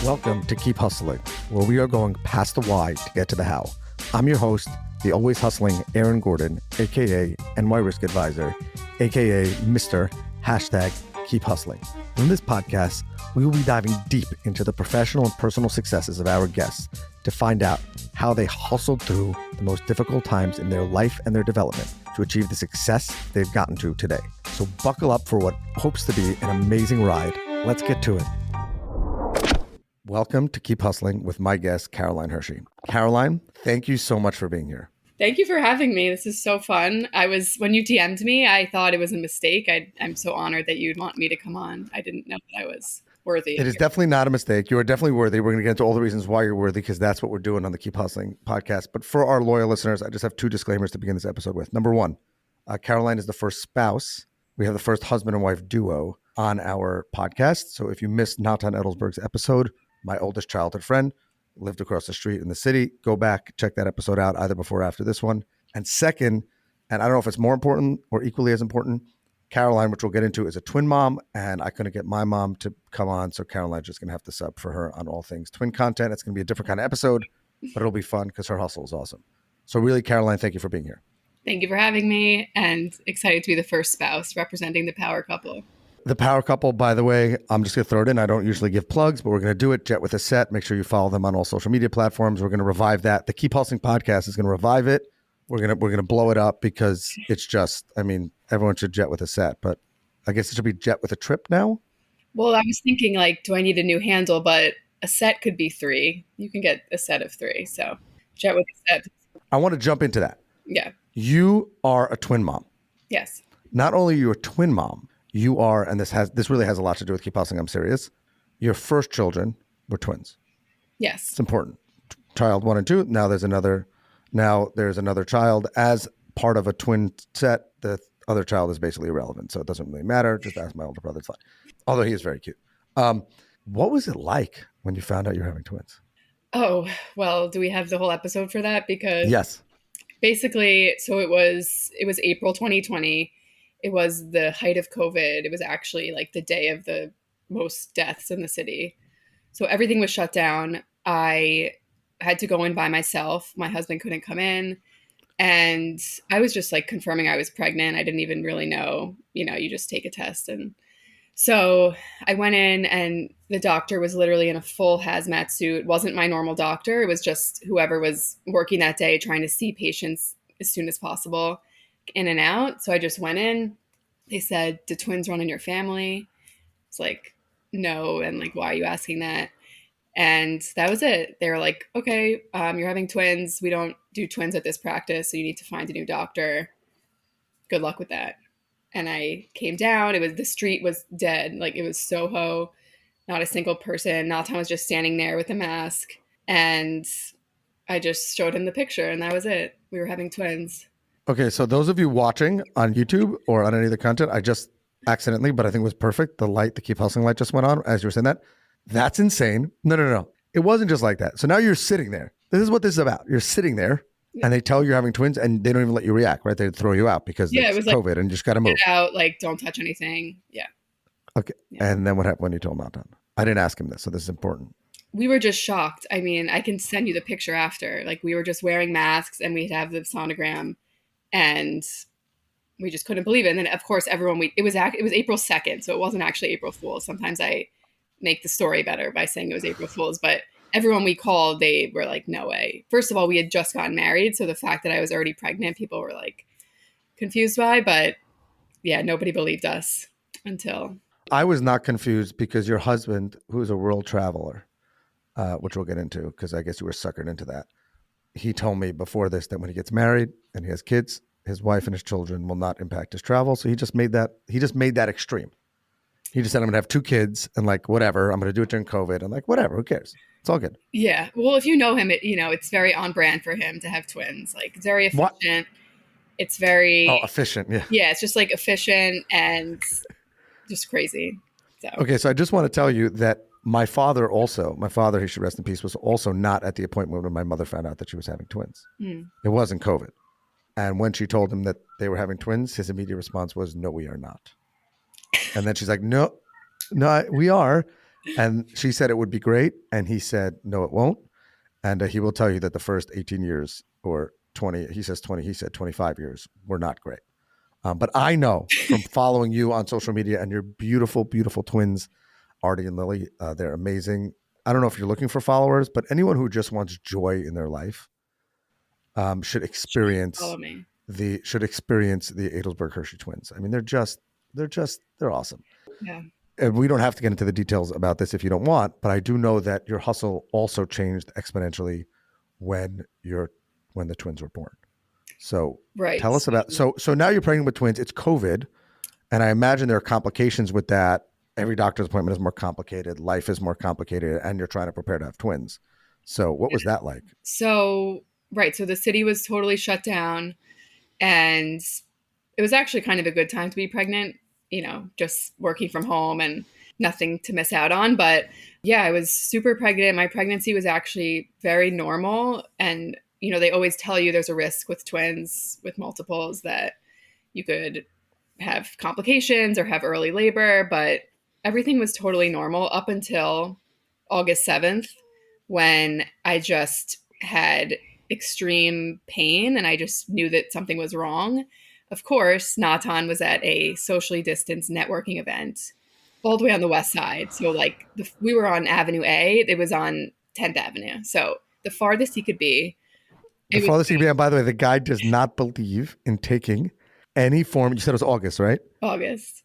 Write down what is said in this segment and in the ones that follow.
Welcome to Keep Hustling, where we are going past the why to get to the how. I'm your host, the always hustling Aaron Gordon, aka NY Risk Advisor, aka Mr. #Keep Hustling. In this podcast, we will be diving deep into the professional and personal successes of our guests to find out how they hustled through the most difficult times in their life and their development to achieve the success they've gotten to today. So buckle up for what hopes to be an amazing ride. Let's get to it. Welcome to Keep Hustling with my guest, Caroline Hershey. Caroline, thank you so much for being here. Thank you for having me. This is so fun. When you DM'd me, I thought it was a mistake. I'm so honored that you'd want me to come on. I didn't know that I was worthy. It is definitely not a mistake. You are definitely worthy. We're going to get into all the reasons why you're worthy, because that's what we're doing on the Keep Hustling podcast. But for our loyal listeners, I just have two disclaimers to begin this episode with. Number one, Caroline is the first spouse. We have the first husband and wife duo on our podcast. So if you missed Natan Edelsberg's episode, my oldest childhood friend, lived across the street in the city. Go back, check that episode out either before or after this one. And second, and I don't know if it's more important or equally as important, Caroline, which we'll get into, is a twin mom, and I couldn't get my mom to come on, so Caroline's just going to have to sub for her on all things twin content. It's going to be a different kind of episode, but it'll be fun because her hustle is awesome. So really, Caroline, thank you for being here. Thank you for having me, and excited to be the first spouse representing the power couple. The power couple, by the way, I'm just going to throw it in. I don't usually give plugs, but we're going to do it. Jet with a Set. Make sure you follow them on all social media platforms. We're going to revive that. The Keep Hustling podcast is going to revive it. We're going to blow it up because it's just, I mean, everyone should jet with a set, but I guess it should be jet with a trip now. Well, I was thinking, do I need a new handle? But a set could be 3. You can get a set of 3. So jet with a set. I want to jump into that. Yeah. You are a twin mom. Yes. Not only are you a twin mom, you are, and this really has a lot to do with Keep Hustling, I'm serious, your first children were twins. Yes. It's important. Child 1 and 2. Now there's another child. As part of a twin set, the other child is basically irrelevant, so it doesn't really matter. Just ask my older brother. It's fine. Although he is very cute. What was it like when you found out you're having twins? Oh, well, do we have the whole episode for that? Because yes. Basically, so it was April 2020. It was the height of COVID. It was actually the day of the most deaths in the city. So everything was shut down. I had to go in by myself. My husband couldn't come in. And I was just confirming I was pregnant. I didn't even really know, you just take a test. And so I went in, and the doctor was literally in a full hazmat suit. It wasn't my normal doctor. It was just whoever was working that day trying to see patients as soon as possible, in and out. So I just went in. They said, "Do twins run in your family?" It's no. And why are you asking that? And that was it. They were like, "Okay, you're having twins. We don't do twins at this practice, so you need to find a new doctor. Good luck with that." And I came down. The street was dead. It was Soho, not a single person. Natan was just standing there with a mask. And I just showed him the picture, and that was it. We were having twins. Okay, so those of you watching on YouTube or on any of the content, I just accidentally, but I think it was perfect. The Keep Hustling light just went on as you were saying that. That's insane. No. It wasn't just like that. So now you're sitting there. This is what this is about. You're sitting there, and they tell you you're having twins, and they don't even let you react, right? They throw you out because it's COVID, and you just got to move. Get out, don't touch anything. Yeah. Okay. Yeah. And then what happened when you told Natan? I didn't ask him this, so this is important. We were just shocked. I mean, I can send you the picture after. We were just wearing masks, and we'd have the sonogram. And we just couldn't believe it. And then, of course, it was April 2nd, so it wasn't actually April Fool's. Sometimes I make the story better by saying it was April Fool's, but everyone we called, they were like, "No way." First of all, we had just gotten married, so the fact that I was already pregnant, people were confused by. But yeah, nobody believed us until. I was not confused because your husband, who's a world traveler, which we'll get into because I guess you were suckered into that. He told me before this that when he gets married and he has kids, his wife and his children will not impact his travel. So he just made that extreme. He just said, "I'm going to have 2 kids and whatever. I'm going to do it during COVID." I'm like, whatever, who cares? It's all good. Yeah. Well, if you know him, it's very on brand for him to have twins. It's very efficient. What? It's very... Oh, efficient. Yeah. Yeah. It's just efficient and just crazy. So. Okay. So I just want to tell you that my father, he should rest in peace, was also not at the appointment when my mother found out that she was having twins. It wasn't COVID. And when she told him that they were having twins, his immediate response was, "No, we are not." And then she's like, no, we are. And she said it would be great. And he said, no, it won't. And he will tell you that the first 18 years or 20, he says 20, he said 25 years were not great. But I know from following you on social media and your beautiful, beautiful twins, Artie and Lily, they're amazing. I don't know if you're looking for followers, but anyone who just wants joy in their life should experience Follow me. the Adelsberg Hershey twins. I mean, they're awesome. Yeah. And we don't have to get into the details about this if you don't want, but I do know that your hustle also changed exponentially when the twins were born. So Right. tell us about so now you're pregnant with twins. It's COVID, and I imagine there are complications with that. Every doctor's appointment is more complicated, life is more complicated, and you're trying to prepare to have twins. So what was that like? So, right. So the city was totally shut down, and it was actually kind of a good time to be pregnant, just working from home and nothing to miss out on. But yeah, I was super pregnant. My pregnancy was actually very normal. And, they always tell you there's a risk with twins, with multiples, that you could have complications or have early labor. But everything was totally normal up until August 7th, when I just had extreme pain and I just knew that something was wrong. Of course, Natan was at a socially distanced networking event all the way on the west side. So, like, we were on Avenue A, it was on 10th Avenue. So, the farthest he could be. The It was farthest you can be, and by the way, the guy does not believe in taking any form. You said it was August, right? August.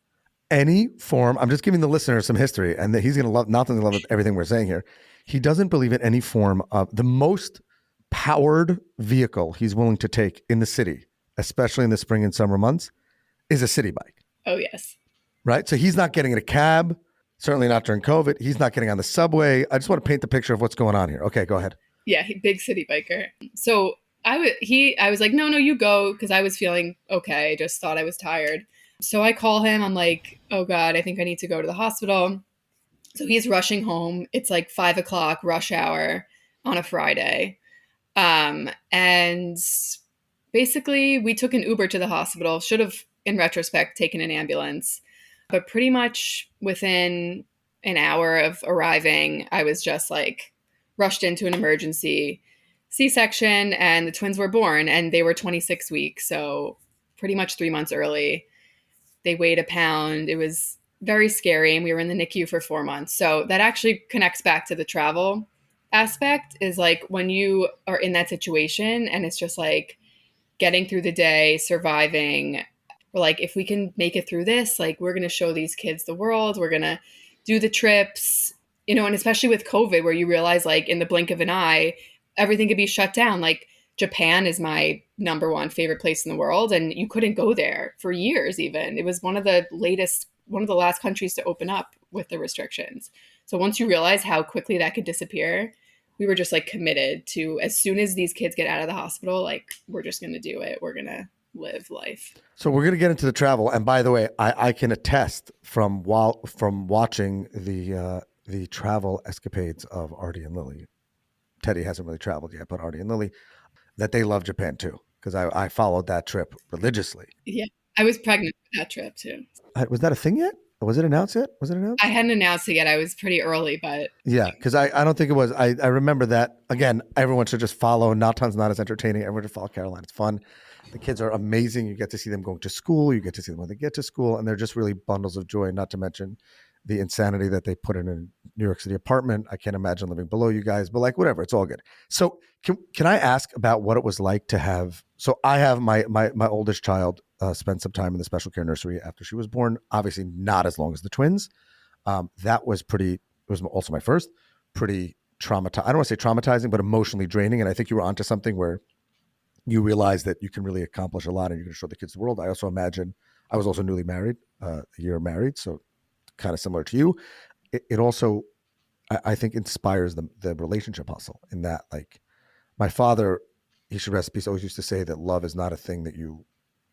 Any form. I'm just giving the listener some history, and that he's going to love, not going to love everything we're saying here. He doesn't believe in any form of the most powered vehicle he's willing to take in the city, especially in the spring and summer months, is a city bike. Oh, yes. Right? So he's not getting in a cab, certainly not during COVID. He's not getting on the subway. I just want to paint the picture of what's going on here. Okay, go ahead. Yeah, big city biker. So I was like, no, you go, because I was feeling okay. I just thought I was tired. So I call him. I'm like, oh God, I think I need to go to the hospital. So he's rushing home. It's like 5:00 rush hour on a Friday. And basically we took an Uber to the hospital. Should have, in retrospect, taken an ambulance. But pretty much within an hour of arriving, I was just like rushed into an emergency C-section, and the twins were born, and they were 26 weeks. So pretty much 3 months early. They weighed a pound. It was very scary, and we were in the NICU for 4 months. So that actually connects back to the travel aspect, is like when you are in that situation and it's just like getting through the day, surviving. We're like, if we can make it through this, like, we're going to show these kids the world. We're going to do the trips, and especially with COVID, where you realize, like, in the blink of an eye, everything could be shut down. Like, Japan is my number one favorite place in the world, and you couldn't go there for years even. It was one of the last countries to open up with the restrictions. So once you realize how quickly that could disappear, we were just like committed to, as soon as these kids get out of the hospital, like, we're just going to do it. We're going to live life. So we're going to get into the travel. And by the way, I can attest from watching the travel escapades of Artie and Lily. Teddy hasn't really traveled yet, but Artie and Lily, that they love Japan too, because I followed that trip religiously. Yeah, I was pregnant for that trip too. Was that a thing yet? Was it announced yet? Was it announced? I hadn't announced it yet. I was pretty early, but yeah, because I don't think it was. I remember that. Again, everyone should just follow. Natan's not as entertaining. Everyone should follow Caroline. It's fun. The kids are amazing. You get to see them going to school. You get to see them when they get to school, and they're just really bundles of joy. Not to mention the insanity that they put in a New York City apartment. I can't imagine living below you guys, but like, whatever, it's all good. So can I ask about what it was like to have? So I have my oldest child spend some time in the special care nursery after she was born. Obviously, not as long as the twins. That was pretty. It was also my first. Pretty traumatizing. I don't want to say traumatizing, but emotionally draining. And I think you were onto something where you realize that you can really accomplish a lot and you can show the kids the world. I also imagine I was also newly married, a year married, so kind of similar to you. It also, I think, inspires the relationship hustle, in that, like, my father, he should rest in peace, always used to say that love is not a thing that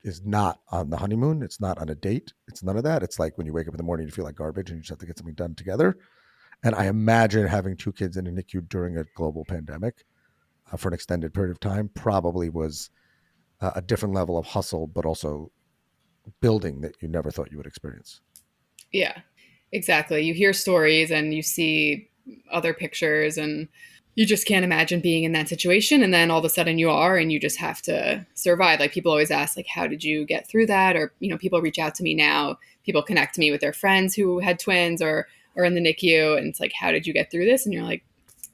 is not on the honeymoon. It's not on a date. It's none of that. It's like when you wake up in the morning, you feel like garbage and you just have to get something done together. And I imagine having two kids in a NICU during a global pandemic for an extended period of time probably was a different level of hustle, but also building that you never thought you would experience. Yeah. Exactly. You hear stories and you see other pictures, and you just can't imagine being in that situation. And then all of a sudden you are, and you just have to survive. Like people always ask, like, how did you get through that? Or, people reach out to me now. People connect me with their friends who had twins or in the NICU. And it's like, how did you get through this? And you're like,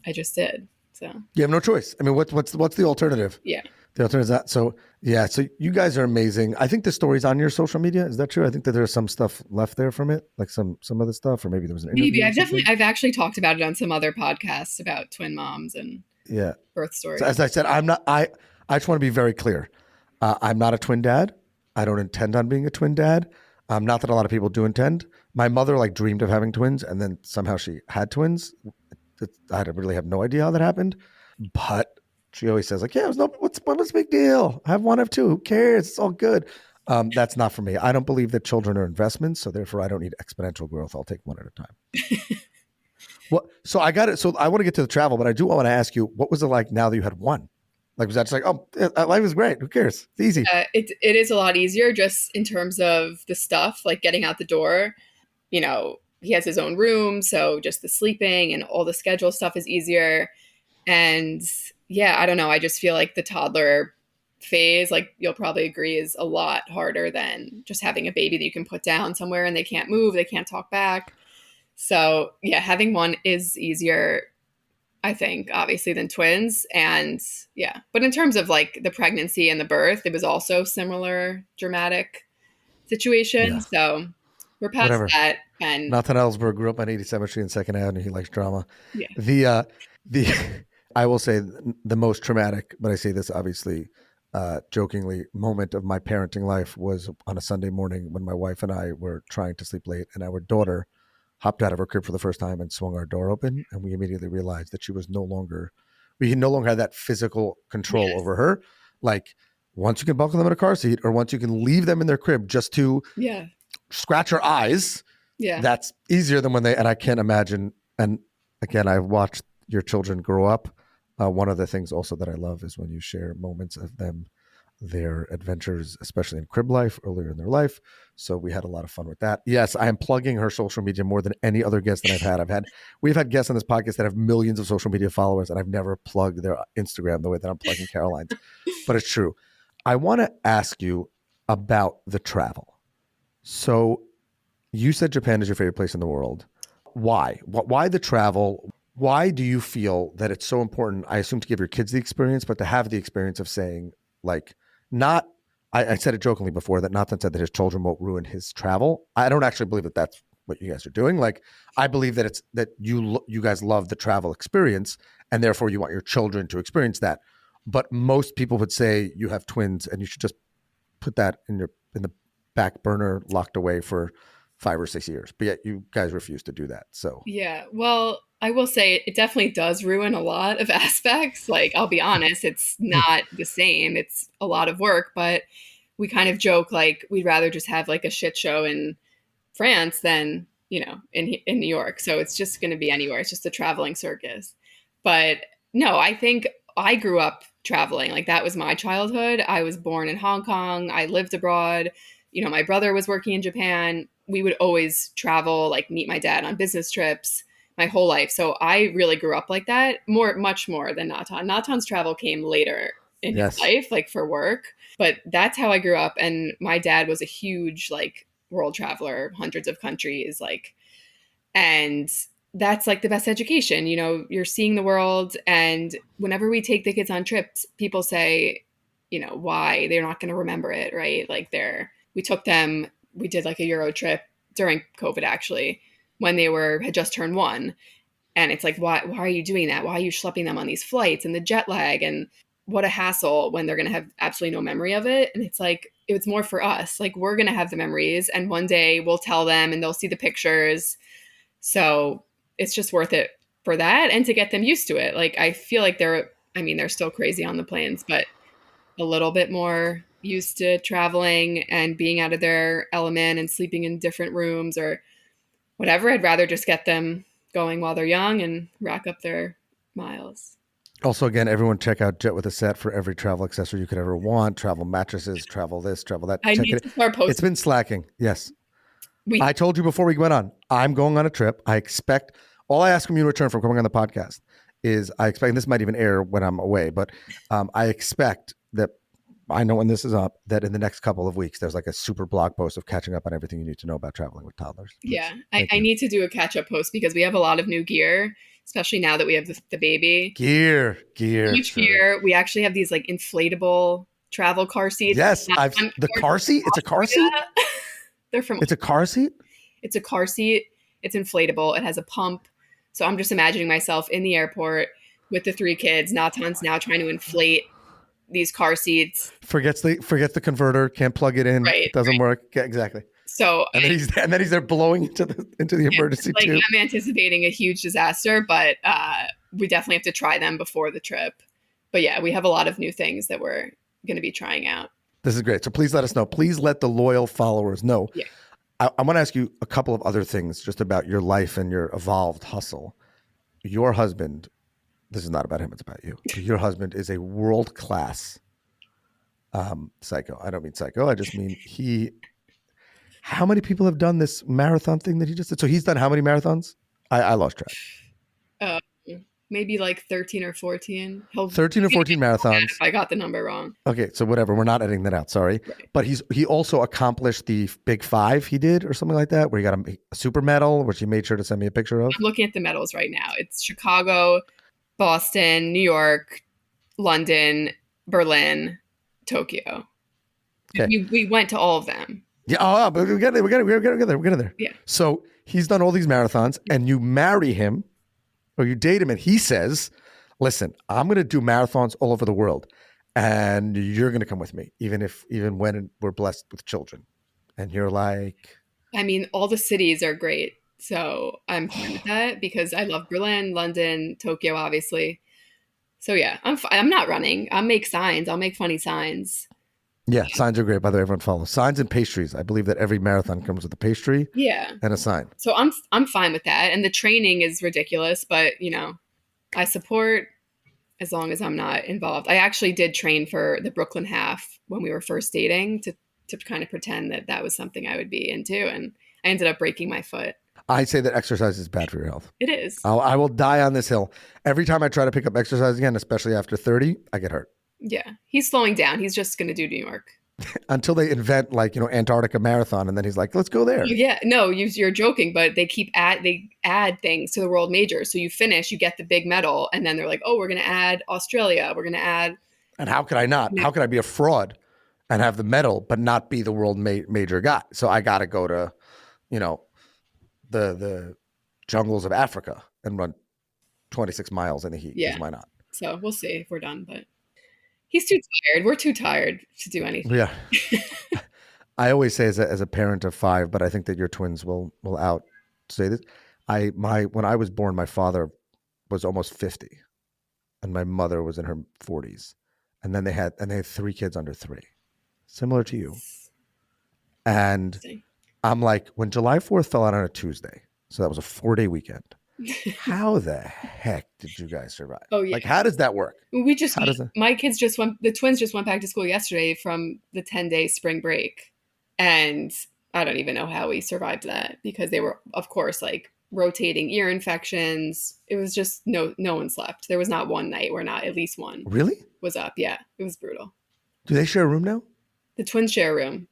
I just did. So, You have no choice. I mean, what's the alternative? yeah. The alternative is that. So yeah, so you guys are amazing. I think the story's on your social media. Is that true? I think that there's some stuff left there from it, like some other stuff, or maybe there was an Maybe interview. I've actually talked about it on some other podcasts about twin moms and Yeah. birth So stories. as I said, I'm not. I just want to be very clear. I'm not a twin dad. I don't intend on being a twin dad. Not that a lot of people do intend. My mother like dreamed of having twins, and then somehow she had twins. I really have no idea how that happened, but she always says like, "Yeah, it was no, what's the big deal? I have one, I have two. Who cares? It's all good." That's not for me. I don't believe that children are investments, so therefore I don't need exponential growth. I'll take one at a time. Well, so I got it. So I want to get to the travel, but I do want to ask you, what was it like now that you had one? Like, was that just like, oh, life is great. Who cares? It's easy. It is a lot easier just in terms of the stuff, like getting out the door. He has his own room, so just the sleeping and all the schedule stuff is easier. And yeah, I don't know. I just feel like the toddler phase, like you'll probably agree, is a lot harder than just having a baby that you can put down somewhere and they can't move, they can't talk back. So yeah, having one is easier, I think, obviously, than twins. And yeah, but in terms of like the pregnancy and the birth, it was also similar dramatic situation. Yeah, So we're past whatever. that. And Nathan Ellsberg grew up on 87th Street and Second Avenue. He likes drama. yeah, The I will say the most traumatic, but I say this obviously jokingly, moment of my parenting life was on a Sunday morning when my wife and I were trying to sleep late, and our daughter hopped out of her crib for the first time and swung our door open, and we immediately realized that we no longer had that physical control yes, over her. Like once you can buckle them in a car seat, or once you can leave them in their crib just to yeah, scratch her eyes, yeah, that's easier than when they, and I can't imagine. And again, I've watched your children grow up. One of the things also that I love is when you share moments of them, their adventures, especially in crib life earlier in their life. So we had a lot of fun with that. Yes, I am plugging her social media more than any other guest that I've had. We've had guests on this podcast that have millions of social media followers, and I've never plugged their Instagram the way that I'm plugging Caroline's. But it's true. I want to ask you about the travel. So you said Japan is your favorite place in the world. Why? Why the travel? Why do you feel that it's so important? I assume to give your kids the experience, but to have the experience of saying, like, not. I said it jokingly before that Nathan said that his children won't ruin his travel. I don't actually believe that that's what you guys are doing. Like, I believe that it's that you guys love the travel experience, and therefore you want your children to experience that. But most people would say you have twins, and you should just put that in the back burner, locked away for 5 or 6 years. But yet you guys refuse to do that. So yeah. Well, I will say it definitely does ruin a lot of aspects. Like, I'll be honest, it's not the same. It's a lot of work, but we kind of joke like we'd rather just have like a shit show in France than, in New York. So it's just going to be anywhere. It's just a traveling circus. But no, I think I grew up traveling. Like that was my childhood. I was born in Hong Kong. I lived abroad. My brother was working in Japan. We would always travel, like meet my dad on business trips my whole life. So I really grew up like that, much more than Natan. Natan's travel came later in his yes, life, like for work. But that's how I grew up. And my dad was a huge, like, world traveler, hundreds of countries, like, and that's like the best education. You're seeing the world. And whenever we take the kids on trips, people say, why they're not going to remember it, right? Like we did like a Euro trip during COVID, actually, when they had just turned one. And it's like, why are you doing that? Why are you schlepping them on these flights and the jet lag? And what a hassle when they're going to have absolutely no memory of it. And it's like, it was more for us. Like, we're going to have the memories, and one day we'll tell them and they'll see the pictures. So it's just worth it for that and to get them used to it. Like, I feel like they're still crazy on the planes, but a little bit more used to traveling and being out of their element and sleeping in different rooms or whatever. I'd rather just get them going while they're young and rack up their miles. also, again, everyone check out Jet with a Set for every travel accessory you could ever want. Travel mattresses, travel this, travel that. I Check need it. to start It's posting. been slacking. Yes. I told you before we went on, I'm going on a trip. I expect, all I ask from you in return for coming on the podcast is I expect, and this might even air when I'm away, but I expect that, I know when this is up, that in the next couple of weeks, there's like a super blog post of catching up on everything you need to know about traveling with toddlers. Please. Yeah, I need to do a catch-up post because we have a lot of new gear, especially now that we have the baby. Gear. Huge gear. We actually have these like inflatable travel car seats. Yes, the car seat? It's a car seat? They're from... It's a car seat? It's a car seat. It's inflatable. It has a pump. So I'm just imagining myself in the airport with the 3 kids. Natan's now trying to inflate these car seats. Forgets the converter, can't plug it in. Right, it doesn't work. Yeah, exactly. So and then he's there blowing into the emergency tube. I'm anticipating a huge disaster, but we definitely have to try them before the trip. But yeah, we have a lot of new things that we're going to be trying out. This is great. So please let us know. Please let the loyal followers know. Yeah. I want to ask you a couple of other things just about your life and your evolved hustle. Your husband, this is not about him, it's about you. Your husband is a world-class psycho. I don't mean psycho. I just mean how many people have done this marathon thing that he just did? So he's done how many marathons? I lost track. Maybe like 13 or 14. 13 or 14 marathons. If I got the number wrong. Okay, so whatever. We're not editing that out. Sorry. Right. But he also accomplished the Big 5 he did or something like that, where he got a super medal, which he made sure to send me a picture of. I'm looking at the medals right now. It's Chicago, Boston, New York, London, Berlin, Tokyo. Okay. We went to all of them. Yeah, but we're getting there. Yeah. So he's done all these marathons, and you marry him, or you date him, and he says, listen, I'm going to do marathons all over the world, and you're going to come with me, even when we're blessed with children. And you're like... I mean, all the cities are great, so I'm fine with that, because I love Berlin, London, Tokyo, obviously. So yeah, I'm not running. I'll make signs. I'll make funny signs. Yeah, signs are great. By the way, everyone follows. Signs and pastries. I believe that every marathon comes with a pastry and a sign. So I'm fine with that. And the training is ridiculous, but, I support as long as I'm not involved. I actually did train for the Brooklyn half when we were first dating to kind of pretend that was something I would be into. And I ended up breaking my foot. I say that exercise is bad for your health. It is. I will die on this hill. Every time I try to pick up exercise again, especially after 30, I get hurt. Yeah, he's slowing down. He's just going to do New York. Until they invent Antarctica marathon, and then he's like, let's go there. Yeah, no, you're joking, but they add things to the world major. So you finish, you get the big medal, and then they're like, oh, we're going to add Australia. We're going to add. And how could I not? How could I be a fraud and have the medal, but not be the world major guy? So I got to go to, the jungles of Africa and run 26 miles in the heat. Yeah. Why not? So we'll see if we're done, but. He's too tired. We're too tired to do anything. Yeah. I always say as a parent of 5, but I think that your twins will out say this. When I was born, my father was almost 50 and my mother was in her 40s. And then they had 3 kids under 3. Similar to you. And I'm like, when July 4th fell out on a Tuesday, so that was a 4-day weekend. How the heck did you guys survive? Oh yeah. Like, how does that work? My kids the twins just went back to school yesterday from the 10-day spring break. And I don't even know how we survived that, because they were, of course, like rotating ear infections. It was just no one slept. There was not one night where not at least one was up. Yeah. It was brutal. Do they share a room now? The twins share a room.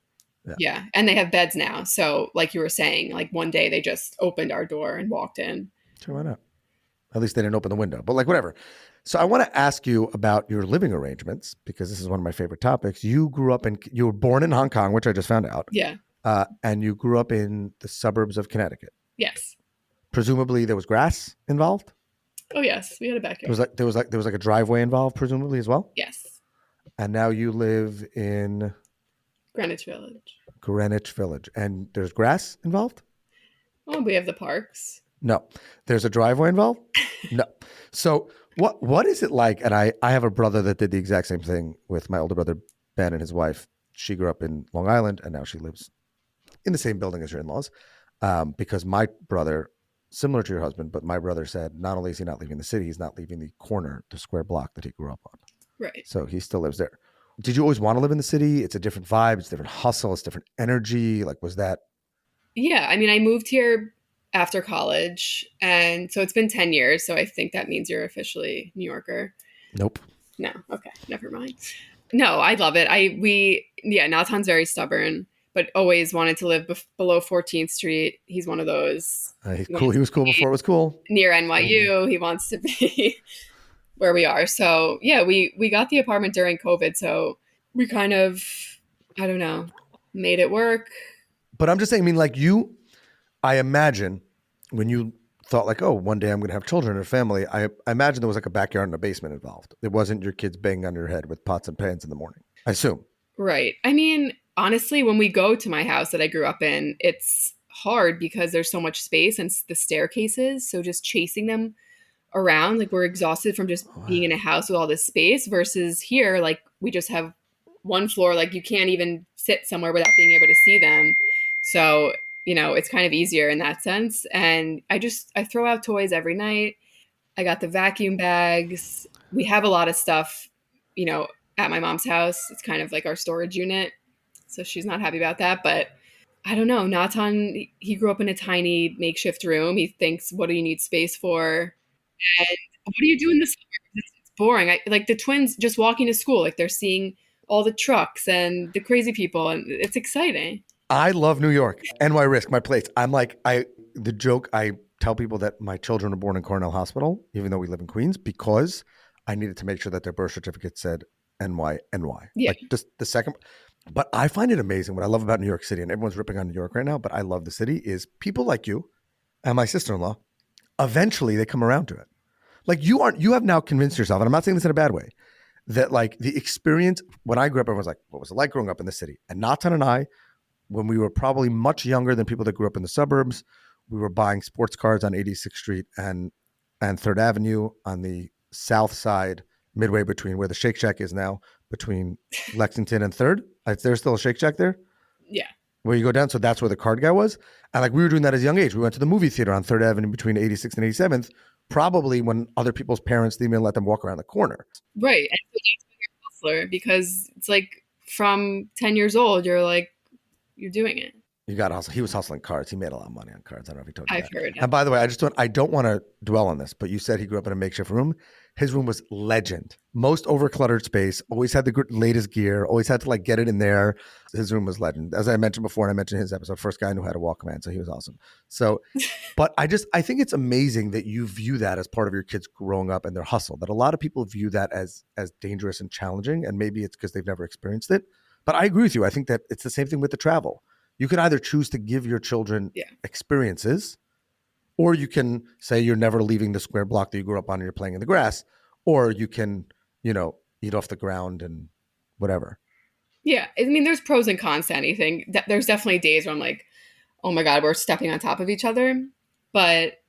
Yeah. And they have beds now. So like you were saying, like one day they just opened our door and walked in. Sure, why not? At least they didn't open the window, but like whatever. So I want to ask you about your living arrangements, because this is one of my favorite topics. You were born in Hong Kong, which I just found out. Yeah. And you grew up in the suburbs of Connecticut. Yes. Presumably there was grass involved? Oh yes, we had a backyard. There was like a driveway involved, presumably, as well? Yes. And now you live in Greenwich Village. Greenwich Village. And there's grass involved? Oh, we have the parks. No. There's a driveway involved? No. So what is it like? And I have a brother that did the exact same thing with my older brother, Ben, and his wife. She grew up in Long Island, and now she lives in the same building as your in-laws. Because my brother, similar to your husband, but my brother said not only is he not leaving the city, he's not leaving the square block that he grew up on. Right. So he still lives there. Did you always want to live in the city? It's a different vibe. It's a different hustle. It's different energy. Like, was that Yeah, I mean, I moved here after college, and so it's been 10 years. So I think that means you're officially New Yorker. Nope. No, okay, never mind. No, I love it. Yeah, Nathan's very stubborn, but always wanted to live below 14th Street. He's one of those. He's He cool. wants He to was cool be before it was cool. near Mhm. NYU. He wants to be where we are. So yeah, we got the apartment during COVID. So we kind of, I don't know, made it work. But I'm just saying, I mean, like I imagine when you thought like, oh, one day I'm going to have children and a family, I imagine there was like a backyard and a basement involved. It wasn't your kids banging on your head with pots and pans in the morning, I assume. Right. I mean, honestly, when we go to my house that I grew up in, it's hard because there's so much space and the staircases. So just chasing them around, like we're exhausted from just being in a house with all this space versus here, like we just have one floor, like you can't even sit somewhere without being able to see them. So, it's kind of easier in that sense. And I throw out toys every night. I got the vacuum bags. We have a lot of stuff, you know, at my mom's house. It's kind of like our storage unit. So she's not happy about that. But I don't know. Natan, he grew up in a tiny makeshift room. He thinks, what do you need space for? And what do you do in the suburbs? It's boring. Like the twins just walking to school, like they're seeing all the trucks and the crazy people, and it's exciting. I love New York. NY Risk, my place. I'm like, the joke I tell people that my children were born in Cornell Hospital, even though we live in Queens, because I needed to make sure that their birth certificate said NY, NY. Yeah. Like just the second. But I find it amazing. What I love about New York City, and everyone's ripping on New York right now, but I love the city, is people like you and my sister-in-law, eventually they come around to it. Like you have now convinced yourself, and I'm not saying this in a bad way, that like the experience when I grew up, everyone was like, what was it like growing up in the city? And Natan and I, when we were probably much younger than people that grew up in the suburbs, we were buying sports cars on 86th Street and 3rd Avenue on the south side, midway between where the Shake Shack is now, between Lexington and 3rd. Is there still a Shake Shack there? Yeah. Where you go down, so that's where the card guy was. And like we were doing that as a young age. We went to the movie theater on 3rd Avenue between 86th and 87th, probably when other people's parents didn't even let them walk around the corner. Right. And so that's when you're a hustler because it's like from 10 years old, you're doing it. You got to hustle. He was hustling cards. He made a lot of money on cards. I don't know if he told you I've that. heard. And by the way, I don't want to dwell on this, but you said he grew up in a makeshift room. His room was legend. Most overcluttered space. Always had the latest gear. Always had to like get it in there. His room was legend. As I mentioned before, and I mentioned his episode, first guy knew how to Walkman, so he was awesome. So, but I think it's amazing that you view that as part of your kids growing up and their hustle. That a lot of people view that as dangerous and challenging, and maybe it's because they've never experienced it. But I agree with you. I think that it's the same thing with the travel. You can either choose to give your children experiences, or you can say you're never leaving the square block that you grew up on and you're playing in the grass, or you can, eat off the ground and whatever. Yeah. I mean, there's pros and cons to anything. There's definitely days where I'm like, oh my God, we're stepping on top of each other. But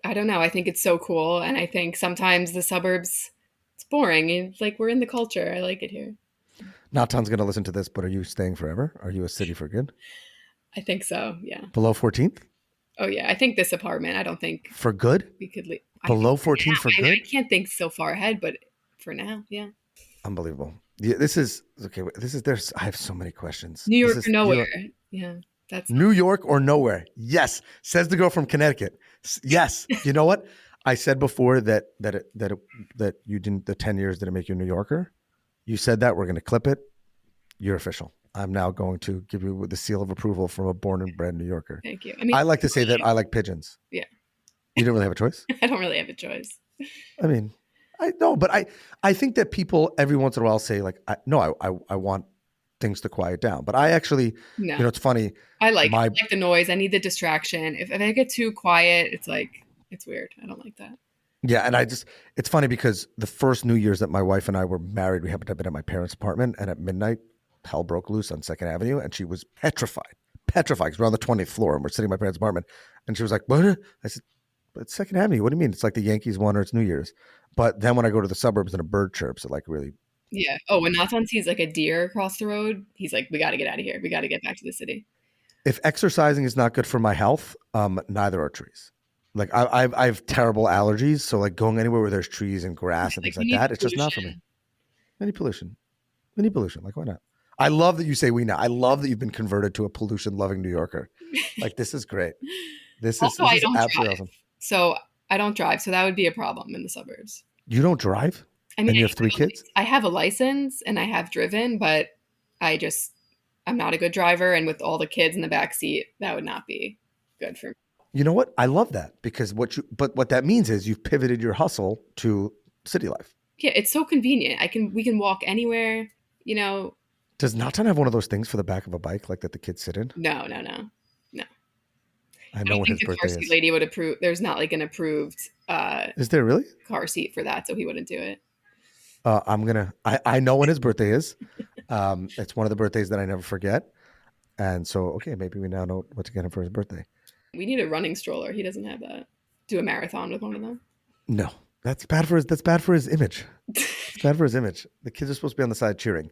I don't know. I think it's so cool. And I think sometimes the suburbs, it's boring. And like we're in the culture. I like it here. Natan's going to listen to this, but are you staying forever? Are you a city for good? I think so. Yeah. Below 14th? Oh yeah. I think this apartment, I don't think For good? we could leave. Below 14th for good? I can't think so far ahead, but for now, yeah. Unbelievable. Yeah, this is okay. I have so many questions. New York or nowhere. Yeah. That's New York or nowhere. Yes. Says the girl from Connecticut. Yes. You know what? I said before that you didn't, the 10 years didn't make you a New Yorker. You said that. We're going to clip it. You're official. I'm now going to give you the seal of approval from a born and bred New Yorker. Thank you. I like to say that I like pigeons. Yeah. You don't really have a choice? I don't really have a choice. I mean, I know, but I think that people every once in a while say like, I want things to quiet down. But I actually, No. it's funny. I like the noise. I need the distraction. If I get too quiet, it's like, it's weird. I don't like that. Yeah. And it's funny because the first New Year's that my wife and I were married, we happened to have been at my parents' apartment, and at midnight, hell broke loose on 2nd Avenue, and she was petrified because we're on the 20th floor and we're sitting in my parents' apartment. And she was like, what? I said, but it's 2nd Avenue. What do you mean? It's like the Yankees won or it's New Year's. But then when I go to the suburbs and a bird chirps, it like really. Yeah. Oh, when Nathan sees like a deer across the road, he's like, we got to get out of here. We got to get back to the city. If exercising is not good for my health, neither are trees. Like I have terrible allergies. So like going anywhere where there's trees and grass and things like that, it's just not for me. Any pollution. Like why not? I love that you say we now. I love that you've been converted to a pollution loving New Yorker. Like, this is great. This Also, I is don't absolutely drive. awesome. So I don't drive. So that would be a problem in the suburbs. You don't drive I mean, and you have 3 kids? I have a license and I have driven, but I just, I'm not a good driver. And with all the kids in the back seat, that would not be good for me. You know what? I love that because what that means is you've pivoted your hustle to city life. Yeah, it's so convenient. We can walk anywhere, you know. Does Natan have one of those things for the back of a bike like that the kids sit in? No. I I know don't what think his the car birthday seat is. lady would approve. There's not like an approved Is there really? car seat for that, so he wouldn't do it. I know when his birthday is. It's one of the birthdays that I never forget. And so, okay, maybe we now know what to get him for his birthday. We need a running stroller. He doesn't have that. Do a marathon with one of them. No, that's bad for his image. It's bad for his image. The kids are supposed to be on the side cheering.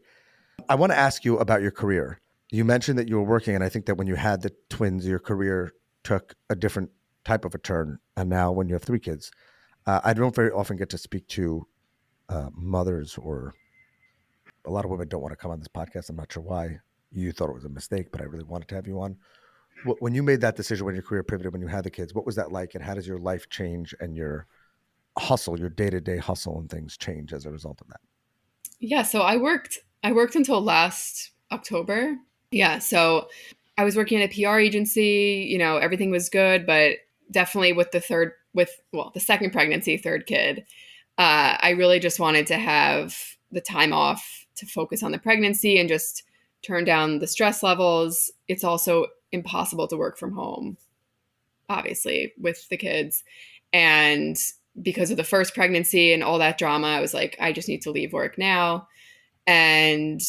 I want to ask you about your career. You mentioned that you were working, and I think that when you had the twins, your career took a different type of a turn. And now when you have 3 kids, I don't very often get to speak to mothers, or a lot of women don't want to come on this podcast. I'm not sure why. You thought it was a mistake, but I really wanted to have you on. When you made that decision, when your career pivoted, when you had the kids, what was that like? And how does your life change and your hustle, your day-to-day hustle and things change as a result of that? Yeah, so I worked until last October. Yeah, so I was working at a PR agency, you know, everything was good, but definitely with the second pregnancy, third kid, I really just wanted to have the time off to focus on the pregnancy and just turn down the stress levels. It's also impossible to work from home, obviously, with the kids. And because of the first pregnancy and all that drama, I was like, I just need to leave work now. And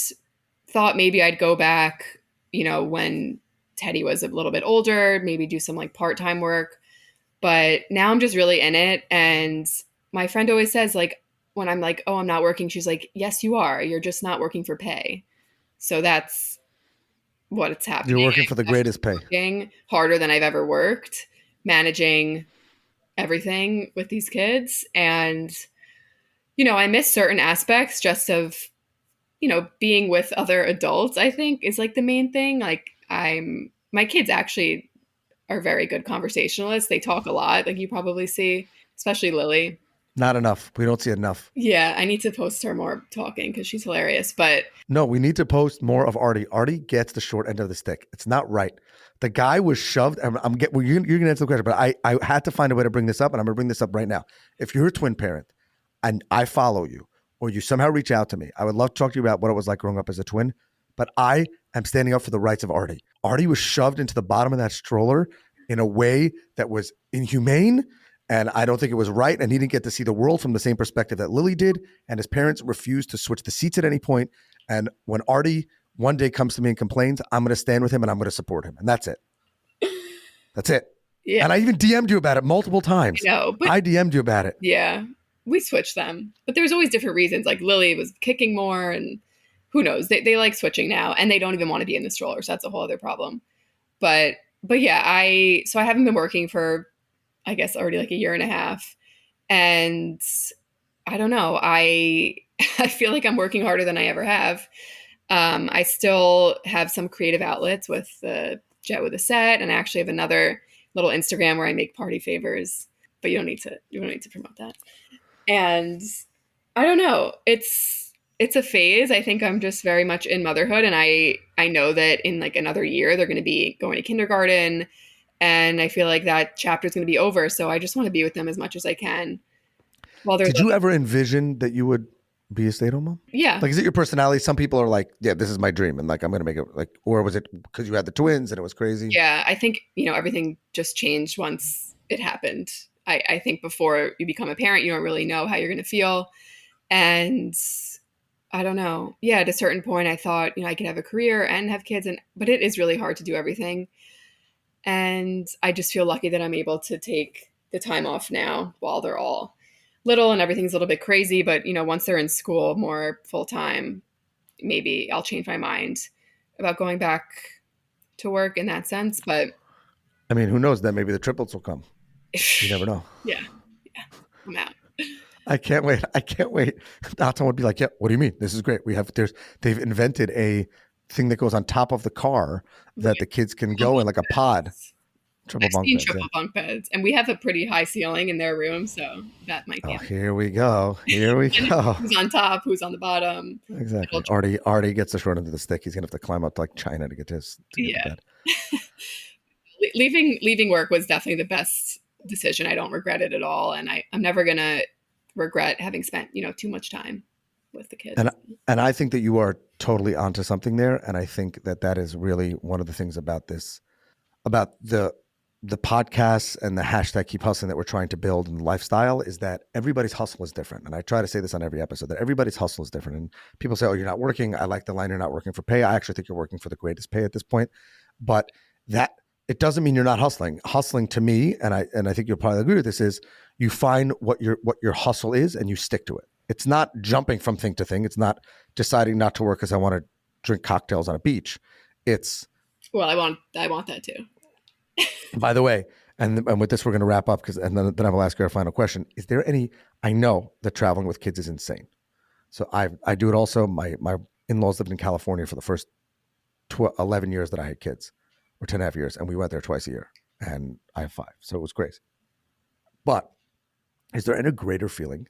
thought maybe I'd go back, you know, when Teddy was a little bit older, maybe do some like part time work. But now I'm just really in it. And my friend always says, like, when I'm like, oh, I'm not working, she's like, yes, you are. You're just not working for pay. So that's what's happening. You're working for the greatest pay. Working harder than I've ever worked, managing everything with these kids. And, you know, I miss certain aspects just of, you know, being with other adults, I think is like the main thing. Like my kids actually are very good conversationalists. They talk a lot, like you probably see, especially Lily. Not enough. We don't see enough. Yeah, I need to post her more talking because she's hilarious. But no, we need to post more of Artie. Artie gets the short end of the stick. It's not right. The guy was shoved. You're going to answer the question, but I had to find a way to bring this up, and I'm going to bring this up right now. If you're a twin parent and I follow you, or you somehow reach out to me, I would love to talk to you about what it was like growing up as a twin. But I am standing up for the rights of Artie. Artie was shoved into the bottom of that stroller in a way that was inhumane. And I don't think it was right. And he didn't get to see the world from the same perspective that Lily did. And his parents refused to switch the seats at any point. And when Artie one day comes to me and complains, I'm going to stand with him and I'm going to support him. And that's it. That's it. Yeah. And I even DM'd you about it multiple times. No, but I DM'd you about it. Yeah. We switched them. But there's always different reasons. Like Lily was kicking more, and who knows? They like switching now, and they don't even want to be in the stroller. So that's a whole other problem. But yeah, I haven't been working for, I guess, already like a year and a half. And I don't know. I feel like I'm working harder than I ever have. I still have some creative outlets with the Jet with a Set, and I actually have another little Instagram where I make party favors. But you don't need to promote that. And I don't know. It's a phase. I think I'm just very much in motherhood, and I know that in like another year they're going to be going to kindergarten. And I feel like that chapter is going to be over. So I just want to be with them as much as I can. Did you ever envision that you would be a stay-at-home mom? Yeah. Like, is it your personality? Some people are like, yeah, this is my dream. And like, I'm going to make it like, or was it because you had the twins and it was crazy? Yeah. I think, you know, everything just changed once it happened. I think before you become a parent, you don't really know how you're going to feel. And I don't know. Yeah. At a certain point, I thought, you know, I could have a career and have kids, but it is really hard to do everything. And I just feel lucky that I'm able to take the time off now while they're all little and everything's a little bit crazy. But, you know, once they're in school more full time, maybe I'll change my mind about going back to work in that sense. But I mean, who knows? Then maybe the triplets will come. You never know. Yeah. I'm out. I can't wait. Natan would be like, yeah, what do you mean? This is great. They've invented a thing that goes on top of the car that the kids can go in, like a pod. Triple I've bunk seen beds. triple bunk beds, and we have a pretty high ceiling in their room, so that might be. Oh, here we go. Here we go. Who's on top? Who's on the bottom? Exactly. Artie gets the short end of the stick. He's gonna have to climb up to like China to get to bed. Leaving work was definitely the best decision. I don't regret it at all, and I'm never gonna regret having spent too much time with the kids. And I think that you are totally onto something there, and I think that is really one of the things about this, about the podcasts and the hashtag Keep Hustling that we're trying to build in the lifestyle, is that everybody's hustle is different. And I try to say this on every episode, that everybody's hustle is different. And people say, oh, you're not working. I like the line, you're not working for pay. I actually think you're working for the greatest pay at this point. But that it doesn't mean you're not hustling. Hustling to me, and I think you'll probably agree with this, is you find what your hustle is and you stick to it. It's not jumping from thing to thing. It's not deciding not to work because I want to drink cocktails on a beach. It's, well, I want that too. By the way, and with this we're going to wrap up, and then I will ask you our final question. Is there any? I know that traveling with kids is insane, so I do it also. My in-laws lived in California for the first 11 years that I had kids, or 10.5 years, and we went there twice a year, and I have 5, so it was crazy. But is there any greater feeling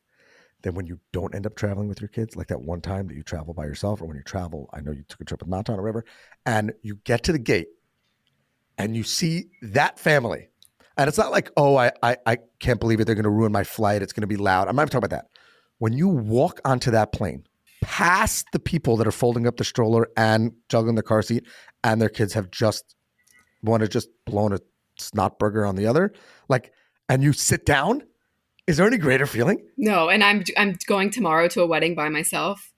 than when you don't end up traveling with your kids, like that one time that you travel by yourself, or when you travel? I know you took a trip with Natan or whatever, and you get to the gate and you see that family. And it's not like, oh, I can't believe it, they're going to ruin my flight, it's going to be loud. I'm not talking about that. When you walk onto that plane, past the people that are folding up the stroller and juggling the car seat, and their kids have just blown a snot burger on the other, like, and you sit down, is there any greater feeling? No, and I'm going tomorrow to a wedding by myself,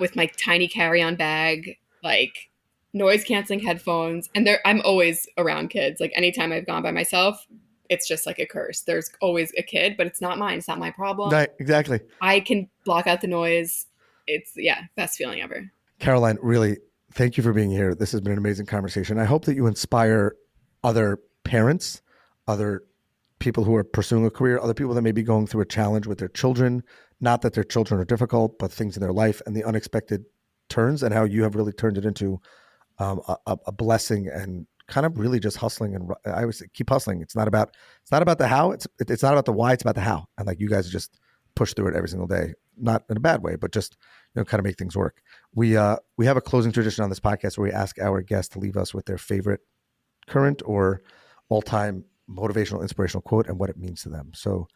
with my tiny carry-on bag, like noise canceling headphones, and I'm always around kids. Like anytime I've gone by myself, it's just like a curse. There's always a kid, but it's not mine. It's not my problem. Right, exactly. I can block out the noise. It's best feeling ever. Caroline, really, thank you for being here. This has been an amazing conversation. I hope that you inspire other parents, other people who are pursuing a career, other people that may be going through a challenge with their children. Not that their children are difficult, but things in their life and the unexpected turns, and how you have really turned it into a blessing, and kind of really just hustling. And I always say, keep hustling. It's not about the how. It's not about the why. It's about the how. And like you guys just push through it every single day, not in a bad way, but just kind of make things work. We have a closing tradition on this podcast where we ask our guests to leave us with their favorite current or all-time motivational, inspirational quote and what it means to them. So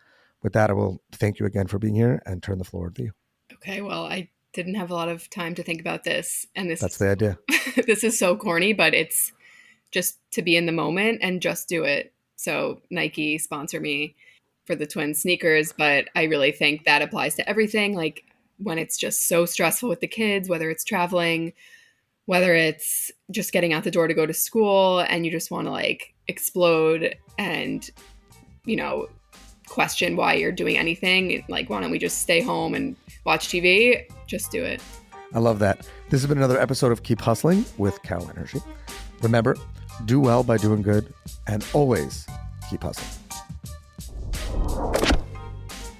with that, I will thank you again for being here and turn the floor over to you. Okay, well, I didn't have a lot of time to think about this, and that's the idea. This is so corny, but it's just to be in the moment and just do it. So Nike sponsor me for the twin sneakers, but I really think that applies to everything. Like when it's just so stressful with the kids, whether it's traveling, whether it's just getting out the door to go to school, and you just want to like explode and question why you're doing anything, like why don't we just stay home and watch TV? Just do it. I love that. This has been another episode of Keep Hustling with Caroline Hershey. Remember, do well by doing good, and always keep hustling.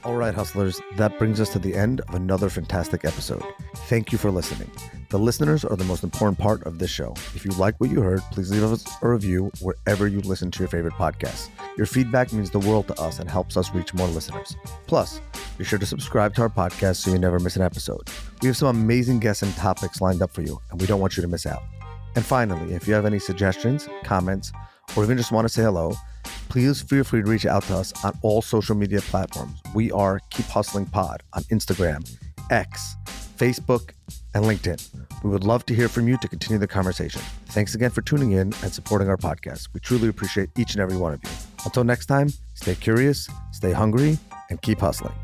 All right, hustlers, that brings us to the end of another fantastic episode. Thank you for listening. The listeners are the most important part of this show. If you like what you heard, please leave us a review wherever you listen to your favorite podcasts. Your feedback means the world to us and helps us reach more listeners. Plus, be sure to subscribe to our podcast so you never miss an episode. We have some amazing guests and topics lined up for you, and we don't want you to miss out. And finally, if you have any suggestions, comments, or even just want to say hello, please feel free to reach out to us on all social media platforms. We are Keep Hustling Pod on Instagram, X, Facebook, and LinkedIn. We would love to hear from you to continue the conversation. Thanks again for tuning in and supporting our podcast. We truly appreciate each and every one of you. Until next time, stay curious, stay hungry, and keep hustling.